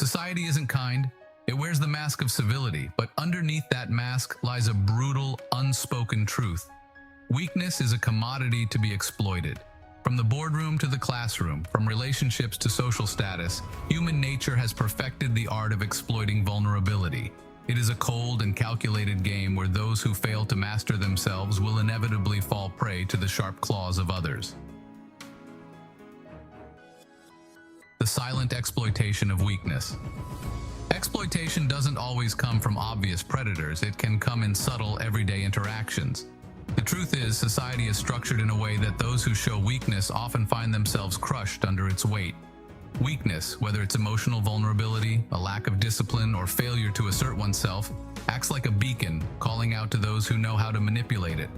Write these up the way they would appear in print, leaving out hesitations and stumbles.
Society isn't kind. It wears the mask of civility, but underneath that mask lies a brutal, unspoken truth. Weakness is a commodity to be exploited. From the boardroom to the classroom, from relationships to social status, human nature has perfected the art of exploiting vulnerability. It is a cold and calculated game where those who fail to master themselves will inevitably fall prey to the sharp claws of others. The silent exploitation of weakness. Exploitation doesn't always come from obvious predators. It can come in subtle, everyday interactions. The truth is, society is structured in a way that those who show weakness often find themselves crushed under its weight. Weakness, whether it's emotional vulnerability, a lack of discipline, or failure to assert oneself, acts like a beacon, calling out to those who know how to manipulate it.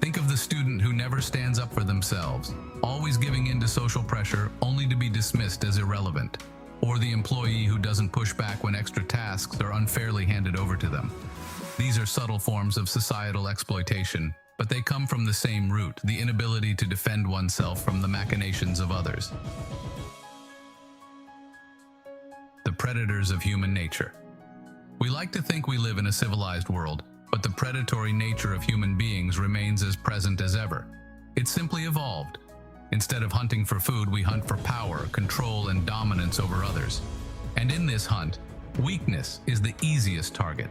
Think of the student who never stands up for themselves, always giving in to social pressure only to be dismissed as irrelevant. Or the employee who doesn't push back when extra tasks are unfairly handed over to them. These are subtle forms of societal exploitation, but they come from the same root, the inability to defend oneself from the machinations of others. The predators of human nature. We like to think we live in a civilized world, but the predatory nature of human beings remains as present as ever. It's simply evolved. Instead of hunting for food, we hunt for power, control, and dominance over others. And in this hunt, weakness is the easiest target.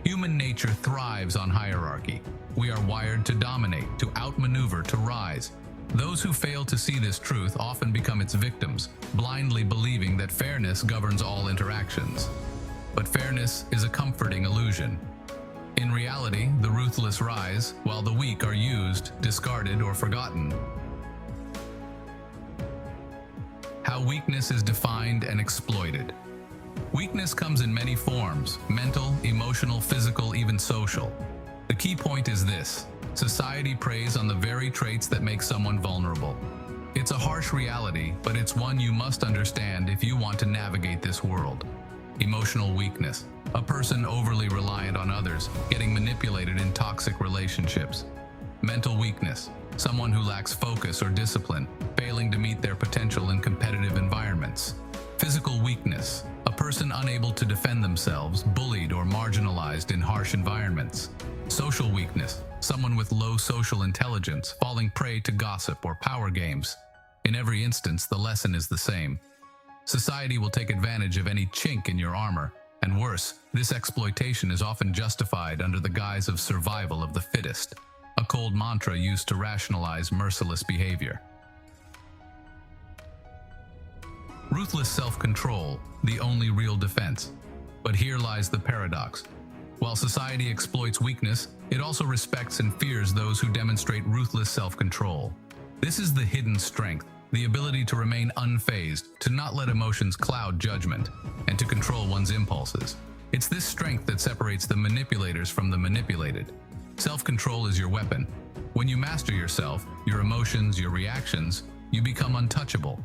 Human nature thrives on hierarchy. We are wired to dominate, to outmaneuver, to rise. Those who fail to see this truth often become its victims, blindly believing that fairness governs all interactions. But fairness is a comforting illusion. In reality, the ruthless rise, while the weak are used, discarded, or forgotten. How weakness is defined and exploited. Weakness comes in many forms: mental, emotional, physical, even social. The key point is this: society preys on the very traits that make someone vulnerable. It's a harsh reality, but it's one you must understand if you want to navigate this world. Emotional weakness. A person overly reliant on others, getting manipulated in toxic relationships. Mental weakness. Someone who lacks focus or discipline, failing to meet their potential in competitive environments. Physical weakness. A person unable to defend themselves, bullied or marginalized in harsh environments. Social weakness. Someone with low social intelligence, falling prey to gossip or power games. In every instance, the lesson is the same. Society will take advantage of any chink in your armor, and worse, this exploitation is often justified under the guise of survival of the fittest, a cold mantra used to rationalize merciless behavior. Ruthless self-control, the only real defense. But here lies the paradox. While society exploits weakness, it also respects and fears those who demonstrate ruthless self-control. This is the hidden strength, the ability to remain unfazed, to not let emotions cloud judgment, and to control one's impulses. It's this strength that separates the manipulators from the manipulated. Self-control is your weapon. When you master yourself, your emotions, your reactions, you become untouchable.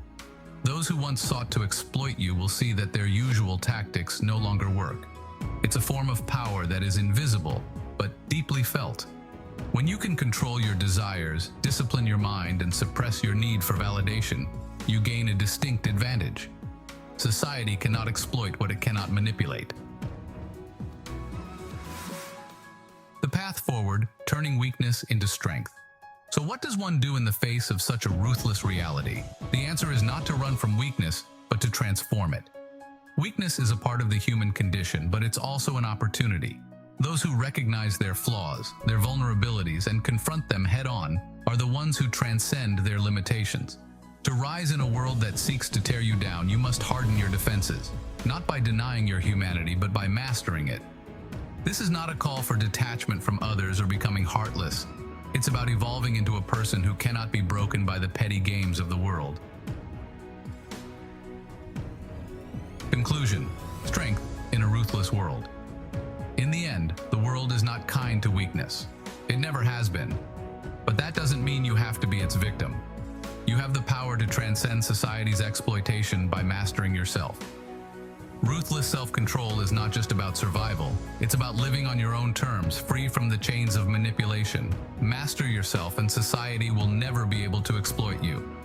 Those who once sought to exploit you will see that their usual tactics no longer work. It's a form of power that is invisible, but deeply felt. When you can control your desires, discipline your mind, and suppress your need for validation, you gain a distinct advantage. Society cannot exploit what it cannot manipulate. The path forward, turning weakness into strength. So what does one do in the face of such a ruthless reality? The answer is not to run from weakness, but to transform it. Weakness is a part of the human condition, but it's also an opportunity. Those who recognize their flaws, their vulnerabilities, and confront them head-on are the ones who transcend their limitations. To rise in a world that seeks to tear you down, you must harden your defenses, not by denying your humanity, but by mastering it. This is not a call for detachment from others or becoming heartless. It's about evolving into a person who cannot be broken by the petty games of the world. Conclusion: strength in a ruthless world. In the end, the world is not kind to weakness. It never has been. But that doesn't mean you have to be its victim. You have the power to transcend society's exploitation by mastering yourself. Ruthless self-control is not just about survival. It's about living on your own terms, free from the chains of manipulation. Master yourself and society will never be able to exploit you.